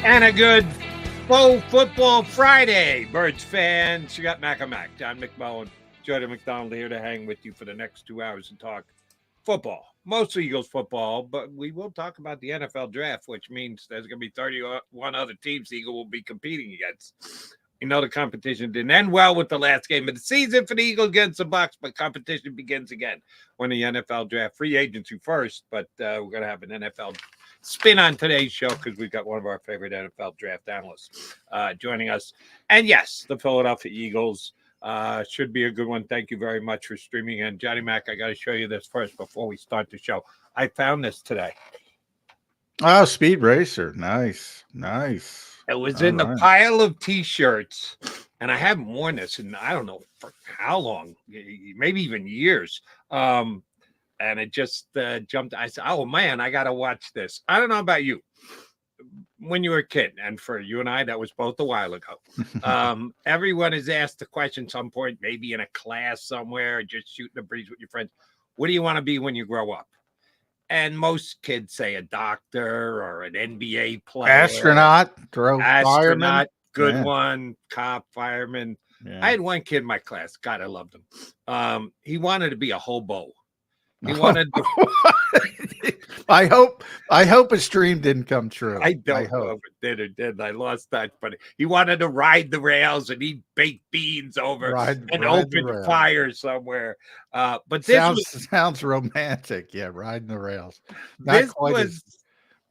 And a good full football Friday, Birds fans. You got Mac, John McMullen, Jordan McDonald here to hang with you for the next 2 hours and talk football. Mostly Eagles football, but we will talk about the NFL draft, which means there's going to be 31 other teams the Eagle will be competing against. You know the competition didn't end well with the last game of the season for the Eagles against the Bucs, but competition begins again when the NFL draft. Free agency first, but we're going to have an NFL spin on today's show because we've got one of our favorite NFL draft analysts joining us. And yes, the Philadelphia Eagles should be a good one. Thank you very much for streaming in. Johnny Mac, I got to show you this first before we start the show. I found this today. Oh, Speed Racer. Nice. It was in the pile of T-shirts, and I haven't worn this in I don't know for how long, maybe even years. And it just jumped. I said, "Oh man, I got to watch this." I don't know about you, when you were a kid, and for you and I, that was both a while ago. Everyone is asked the question some point, maybe in a class somewhere, just shooting the breeze with your friends. What do you want to be when you grow up? And most kids say a doctor or an NBA player. Astronaut. Fireman. Good one. Cop, fireman. Yeah. I had one kid in my class. God, I loved him. He wanted to be a hobo. He wanted to... I hope his dream didn't come true. I don't know if it did or didn't. I lost touch, but he wanted to ride the rails and eat baked beans over an open fire somewhere. But this sounds romantic. Yeah, riding the rails.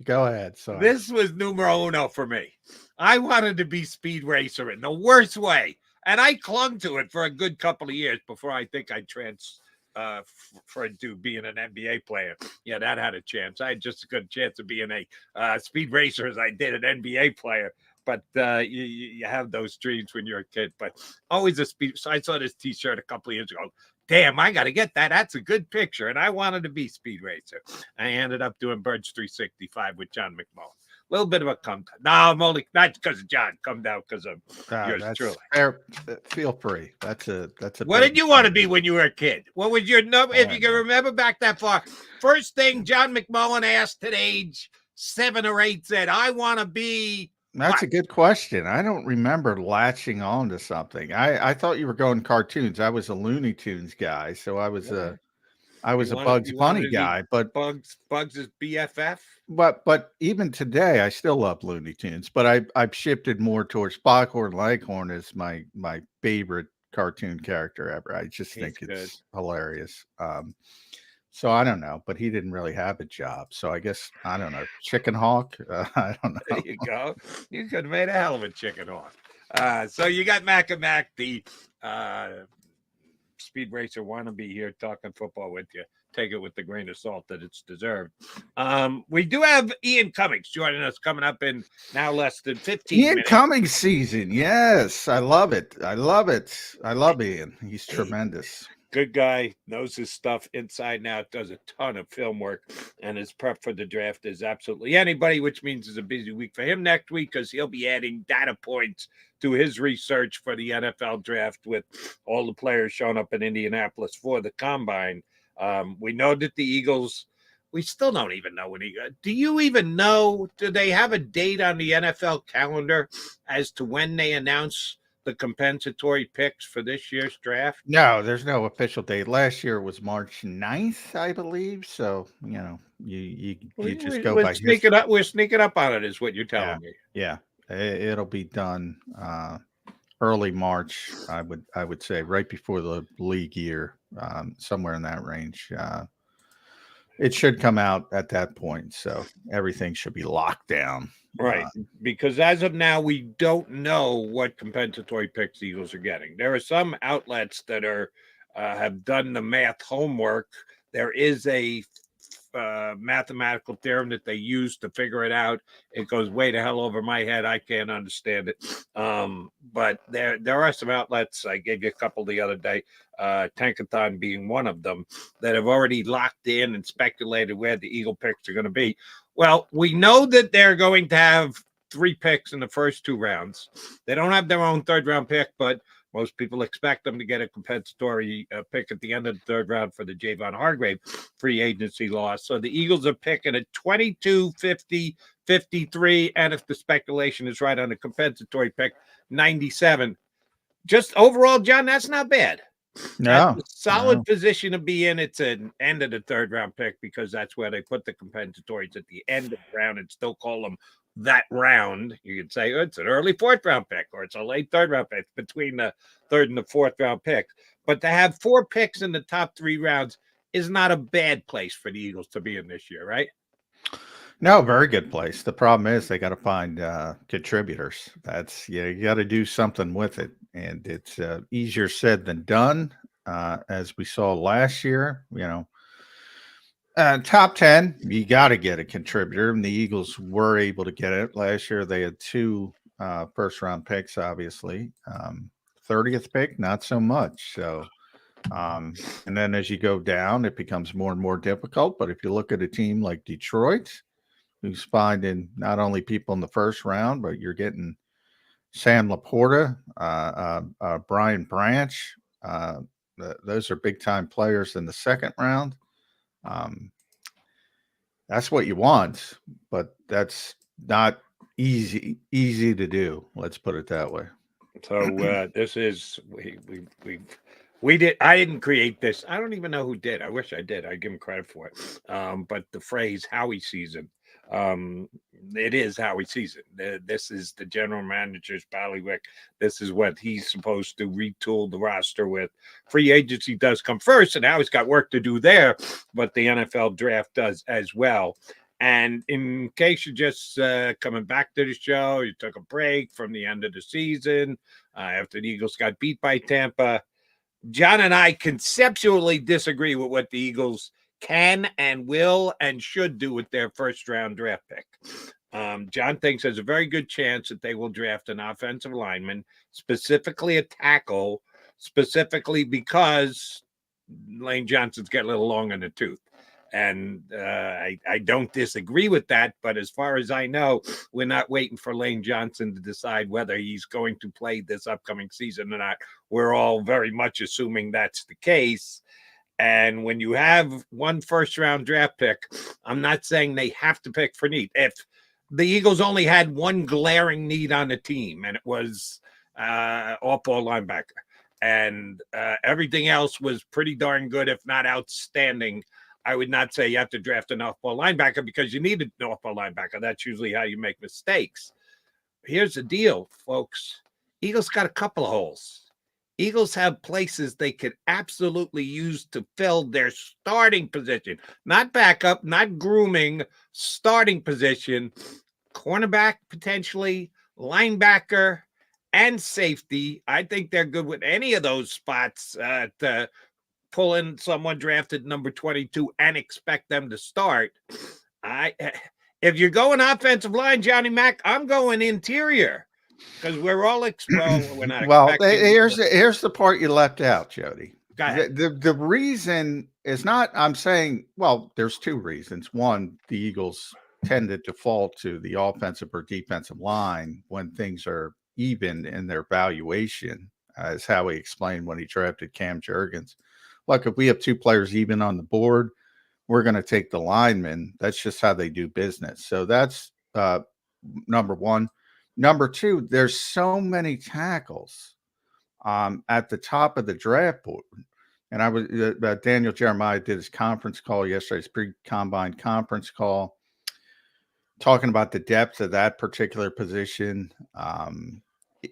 Go ahead. Sorry. This was numero uno for me. I wanted to be Speed Racer in the worst way, and I clung to it for a good couple of years before I think I to being an NBA player. Yeah, that had a chance. I had just as good a chance of being a speed racer as I did an NBA player. But you have those dreams when you're a kid. But always a speed. So I saw this T-shirt a couple of years ago. Damn, I got to get that. That's a good picture. And I wanted to be Speed Racer. I ended up doing Birds 365 with John McMullen. A little bit of a come down. No, I'm only not because of John. Come down because of yours truly. Feel free. That's a. What did you want to be when you were a kid? What was your number? If you can remember back that far, first thing John McMullen asked at age 7 or 8 said, "I want to be." That's a good question. I don't remember latching on to something. I thought you were going cartoons. I was a Looney Tunes guy, so I was a Bugs Bunny guy. But Bugs is BFF. But even today, I still love Looney Tunes. But I've shifted more towards Foghorn Leghorn as my favorite cartoon character ever. I just think it's hilarious. So I don't know, but he didn't really have a job. So I guess, I don't know, Chicken Hawk? I don't know. There you go. You could have made a hell of a Chicken Hawk. So you got Mac, the Speed Racer wannabe here talking football with you. Take it with the grain of salt that it's deserved. We do have Ian Cummings joining us coming up in now less than 15 minutes. Ian Cummings season. Yes, I love it. I love Ian. He's tremendous. Good guy, knows his stuff inside and out, does a ton of film work, and his prep for the draft is absolutely anybody, which means it's a busy week for him next week because he'll be adding data points to his research for the NFL draft with all the players showing up in Indianapolis for the combine. We know that the Eagles, we still don't even know when do you even know, do they have a date on the NFL calendar as to when they announce the compensatory picks for this year's draft? No, there's no official date. Last year was March 9th, I believe. So, you know, you just go by sneaking up. We're sneaking up on it is what you're telling me. Yeah. It'll be done early March, I would say, right before the league year, somewhere in that range. It should come out at that point. So everything should be locked down. Right, because as of now, we don't know what compensatory picks the Eagles are getting. There are some outlets that have done the math homework. There is a mathematical theorem that they use to figure it out. It goes way the hell over my head. I can't understand it. But there are some outlets. I gave you a couple the other day, Tankathon being one of them, that have already locked in and speculated where the Eagle picks are going to be. Well, we know that they're going to have 3 picks in the first 2 rounds. They don't have their own 3rd round pick, but most people expect them to get a compensatory pick at the end of the 3rd round for the Javon Hargrave free agency loss. So the Eagles are picking at 22, 50, 53, and if the speculation is right on the compensatory pick, 97. Just overall, John, that's not bad. That's a solid position to be in. It's an end of the third round pick because that's where they put the compensatories at the end of the round and still call them that round. You could say, oh, it's an early fourth round pick or it's a late third round pick between the third and the fourth round picks. But to have 4 picks in the top 3 rounds is not a bad place for the Eagles to be in this year, right? No, very good place. The problem is they got to find contributors. That's you got to do something with it, and it's easier said than done. As we saw last year, top 10, you got to get a contributor, and the Eagles were able to get it last year. They had 2 first-round picks, obviously. 30th pick, not so much. So, and then as you go down, it becomes more and more difficult. But if you look at a team like Detroit, who's finding not only people in the first round, but you're getting Sam Laporta, Brian Branch. Those are big-time players in the second round. That's what you want, but that's not easy to do. Let's put it that way. So this is we did. I didn't create this. I don't even know who did. I wish I did. I give him credit for it. But the phrase "Howie season," it is Howie season. This is the general manager's bailiwick. This is what he's supposed to retool the roster with. Free agency does come first, and Howie's got work to do there, but the NFL draft does as well. And in case you're just coming back to the show, you took a break from the end of the season after the Eagles got beat by Tampa. John and I conceptually disagree with what the Eagles can and will and should do with their first-round draft pick. John thinks there's a very good chance that they will draft an offensive lineman, specifically a tackle, specifically because Lane Johnson's got a little long in the tooth. And I don't disagree with that. But as far as I know, we're not waiting for Lane Johnson to decide whether he's going to play this upcoming season or not. We're all very much assuming that's the case. And when you have 1 first-round draft pick, I'm not saying they have to pick for need. If the Eagles only had 1 glaring need on the team, and it was off-ball linebacker, and everything else was pretty darn good, if not outstanding, I would not say you have to draft an off-ball linebacker because you need an off-ball linebacker. That's usually how you make mistakes. Here's the deal, folks. Eagles got a couple of holes. Eagles have places they could absolutely use to fill their starting position. Not backup, not grooming, starting position. Cornerback, potentially, linebacker, and safety. I think they're good with any of those spots to pull in someone drafted number 22 and expect them to start. If you're going offensive line, Johnny Mac, I'm going interior because we're all we're not. Well, here's the part you left out, Jody. The reason is not. I'm saying. Well, there's 2 reasons. One, the Eagles tend to default to the offensive or defensive line when things are even in their valuation, as Howie explained when he drafted Cam Jurgens. Look, if we have 2 players even on the board, we're going to take the lineman. That's just how they do business. So that's number 1. Number 2, there's so many tackles at the top of the draft board. And I was Daniel Jeremiah did his conference call yesterday, his pre-combine conference call, talking about the depth of that particular position.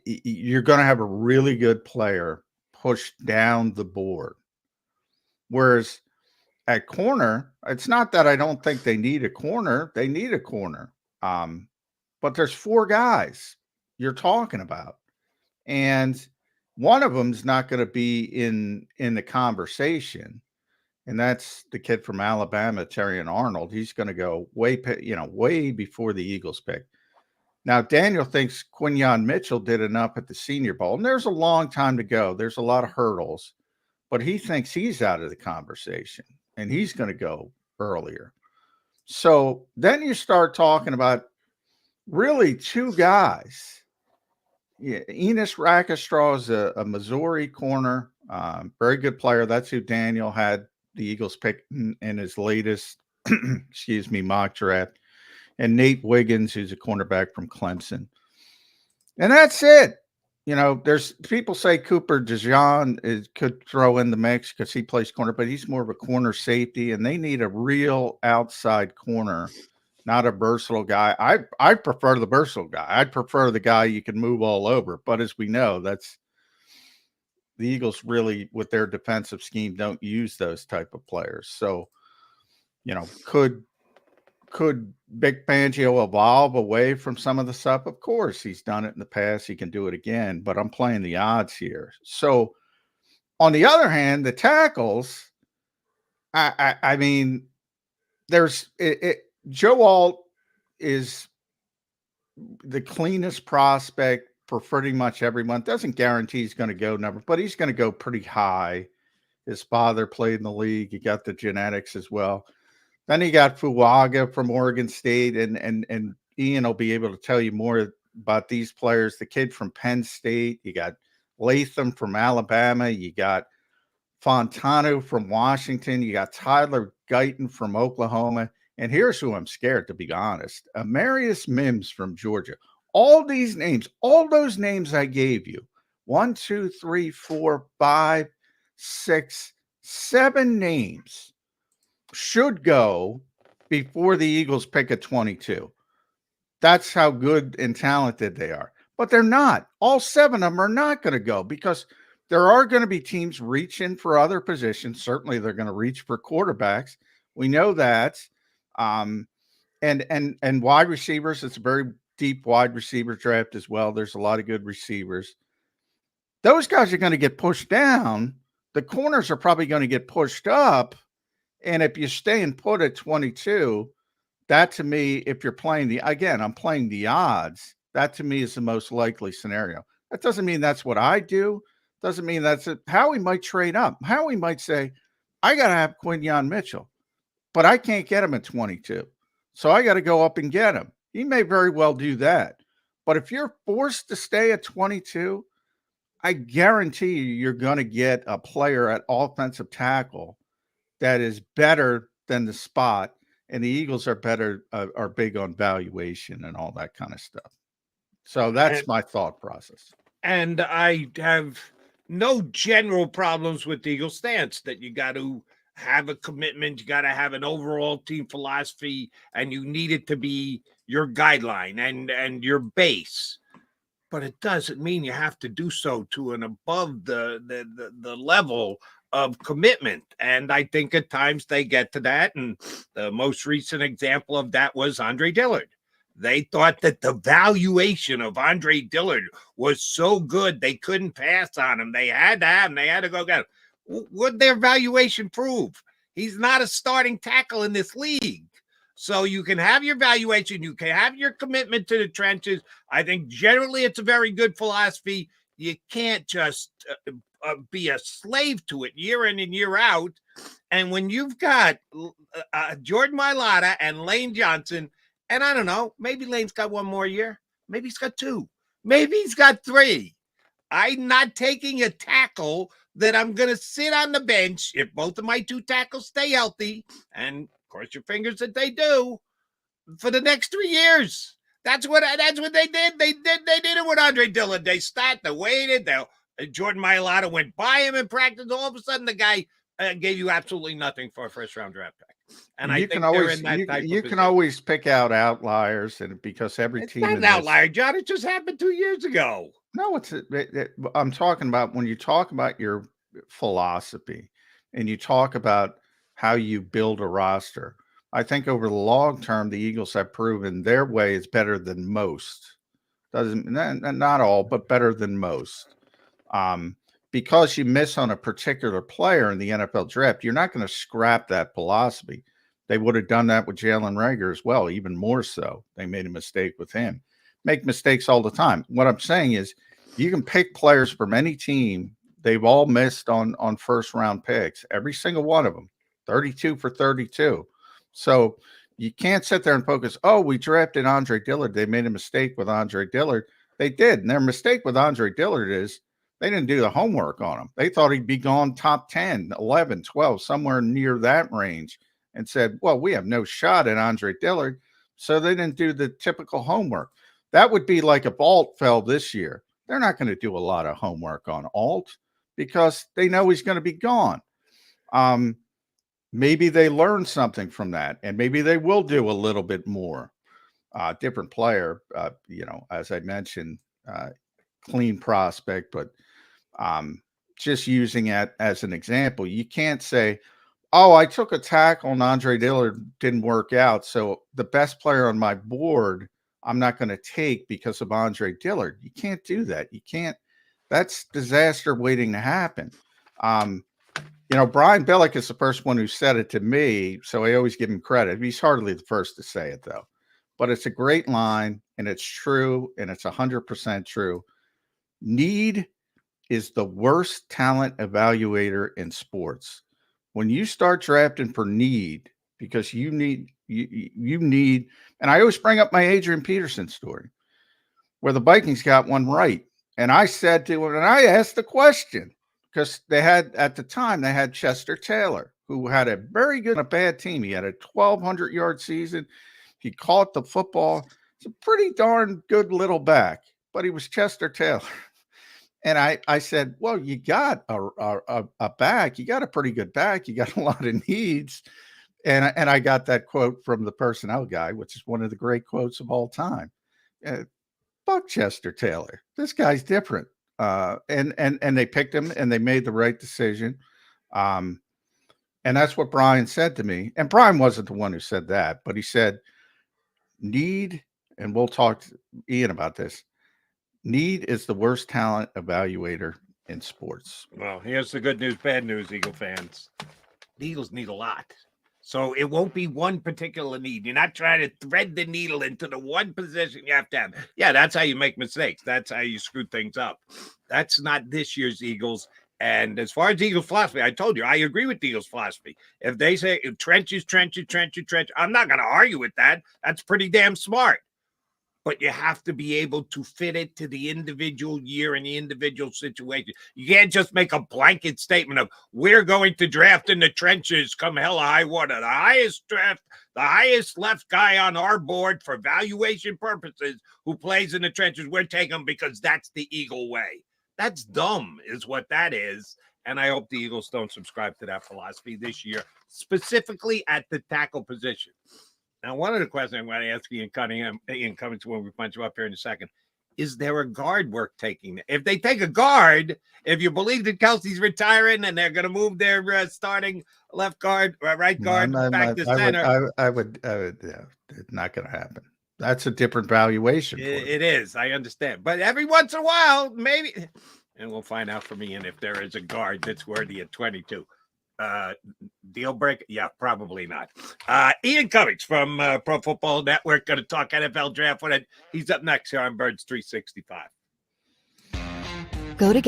You're going to have a really good player pushed down the board. Whereas at corner, it's not that I don't think they need a corner. They need a corner. But there's 4 guys you're talking about. And one of them is not going to be in the conversation. And that's the kid from Alabama, Terrion Arnold. He's going to go way before the Eagles pick. Now, Daniel thinks Quinyon Mitchell did enough at the Senior Bowl. And there's a long time to go. There's a lot of hurdles. But he thinks he's out of the conversation, and he's going to go earlier. So then you start talking about really 2 guys. Yeah, Enos Rackstraw is a Missouri corner, very good player. That's who Daniel had the Eagles pick in his latest, mock draft. and Nate Wiggins, who's a cornerback from Clemson. And that's it. You know, there's people say Cooper DeJean could throw in the mix because he plays corner, but he's more of a corner safety, and they need a real outside corner, not a versatile guy. I prefer the versatile guy. I'd prefer the guy you can move all over. But as we know, that's the Eagles really, with their defensive scheme, don't use those type of players. So, you know, could Vic Fangio evolve away from some of the stuff? Of course, he's done it in the past. He can do it again, but I'm playing the odds here. So, on the other hand, the tackles, I mean, there's Joe Alt is the cleanest prospect for pretty much everyone. Doesn't guarantee he's going to go number, but he's going to go pretty high. His father played in the league. He got the genetics as well. Then you got Fuaga from Oregon State, and Ian will be able to tell you more about these players. The kid from Penn State. You got Latham from Alabama. You got Fontano from Washington. You got Tyler Guyton from Oklahoma. And here's who I'm scared, to be honest. Amarius Mims from Georgia. All these names, all those names I gave you, 1, 2, 3, 4, 5, 6, 7 names should go before the Eagles pick a 22. That's how good and talented they are. But they're not. All 7 of them are not going to go because there are going to be teams reaching for other positions. Certainly they're going to reach for quarterbacks. We know that. And wide receivers, it's a very deep wide receiver draft as well. There's a lot of good receivers. Those guys are going to get pushed down. The corners are probably going to get pushed up. And if you stay and put at 22, that to me, if you're playing I'm playing the odds. That to me is the most likely scenario. That doesn't mean that's what I do. Doesn't mean that's it. Howie might trade up. Howie might say, I got to have Quinyon Mitchell, but I can't get him at 22. So I got to go up and get him. He may very well do that. But if you're forced to stay at 22, I guarantee you're going to get a player at offensive tackle that is better than the spot. And the Eagles are big on valuation and all that kind of stuff. So that's my thought process. And I have no general problems with the Eagles stance that you got to have a commitment. You got to have an overall team philosophy, and you need it to be your guideline and your base. But it doesn't mean you have to do so to an above the level of commitment. And I think at times they get to that. And the most recent example of that was Andre Dillard. They thought that the valuation of Andre Dillard was so good they couldn't pass on him. They had to have him. They had to go get him. What their valuation prove? He's not a starting tackle in this league. So you can have your valuation. You can have your commitment to the trenches. I think generally it's a very good philosophy. You can't just be a slave to it year in and year out. And when you've got Jordan Mailata and Lane Johnson, and I don't know, maybe Lane's got 1 more year. Maybe he's got 2. Maybe he's got 3. I'm not taking a tackle that I'm going to sit on the bench if both of my 2 tackles stay healthy, and cross your fingers that they do, for the next 3 years. That's what they did. They did it with Andre Dillard. They waited. Jordan Mailata went by him in practice. All of a sudden, the guy gave you absolutely nothing for a first-round draft pick. And I think they're in that type of you can always pick out outliers, and because every team is not an outlier, John. It just happened 2 years ago. No, I'm talking about when you talk about your philosophy and you talk about how you build a roster. I think over the long term, the Eagles have proven their way is better than most. Not all, but better than most. Because you miss on a particular player in the NFL draft, you're not going to scrap that philosophy. They would have done that with Jalen Reagor as well, even more so. They made a mistake with him. Make mistakes all the time. What I'm saying is you can pick players from any team. They've all missed on first-round picks, every single one of them, 32 for 32. So you can't sit there and focus, we drafted Andre Dillard. They made a mistake with Andre Dillard. They did. And their mistake with Andre Dillard is they didn't do the homework on him. They thought he'd be gone top 10, 11, 12, somewhere near that range, and said, well, we have no shot at Andre Dillard. So they didn't do the typical homework. That would be like if Alt fell this year. They're not going to do a lot of homework on Alt because they know he's going to be gone. Maybe they learned something from that, and maybe they will do a little bit more. Different player, as I mentioned, clean prospect, but just using it as an example, you can't say, oh, I took a tackle on Andre Dillard, didn't work out, so the best player on my board I'm not going to take because of Andre Dillard. You can't do that. You can't. That's disaster waiting to happen. Brian Billick is the first one who said it to me, so I always give him credit. He's hardly the first to say it, though. But it's a great line, and it's true, and it's 100% true. Need is the worst talent evaluator in sports. When you start drafting for need, because you need, and I always bring up my Adrian Peterson story, where the Vikings got one right. And I said to him, and I asked the question, because at the time, they had Chester Taylor, who had a very good, a bad team. He had a 1,200-yard season. He caught the football. It's a pretty darn good little back, but he was Chester Taylor. And I said, well, you got a back. You got a pretty good back. You got a lot of needs. And I got that quote from the personnel guy, which is one of the great quotes of all time. Fuck Chester Taylor. This guy's different. And they picked him, and they made the right decision. And that's what Brian said to me. And Brian wasn't the one who said that, but he said, need, and we'll talk to Ian about this, need is the worst talent evaluator in sports. Well, here's the good news, bad news, Eagle fans. The Eagles need a lot. So it won't be one particular need. You're not trying to thread the needle into the one position you have to have. Yeah, that's how you make mistakes. That's how you screw things up. That's not this year's Eagles. And as far as Eagles philosophy, I told you, I agree with the Eagles philosophy. If they say trenches, I'm not going to argue with that. That's pretty damn smart. But you have to be able to fit it to the individual year and the individual situation. You can't just make a blanket statement of, we're going to draft in the trenches come hell or high water. The highest left guy on our board for valuation purposes who plays in the trenches, we're taking him because that's the Eagle way. That's dumb is what that is. And I hope the Eagles don't subscribe to that philosophy this year, specifically at the tackle position. Now, one of the questions I'm going to ask Ian Cummings when we punch him up here in a second, is there a guard worth taking? If they take a guard, if you believe that Kelsey's retiring and they're going to move their starting left guard, right guard back to center. I would, it's not going to happen. That's a different valuation. It is. I understand. But every once in a while, maybe, and we'll find out from Ian if there is a guard that's worthy at 22. Deal break? Yeah, probably not. Ian Cummings from Pro Football Network going to talk NFL draft with it. He's up next here on Birds 365. Go to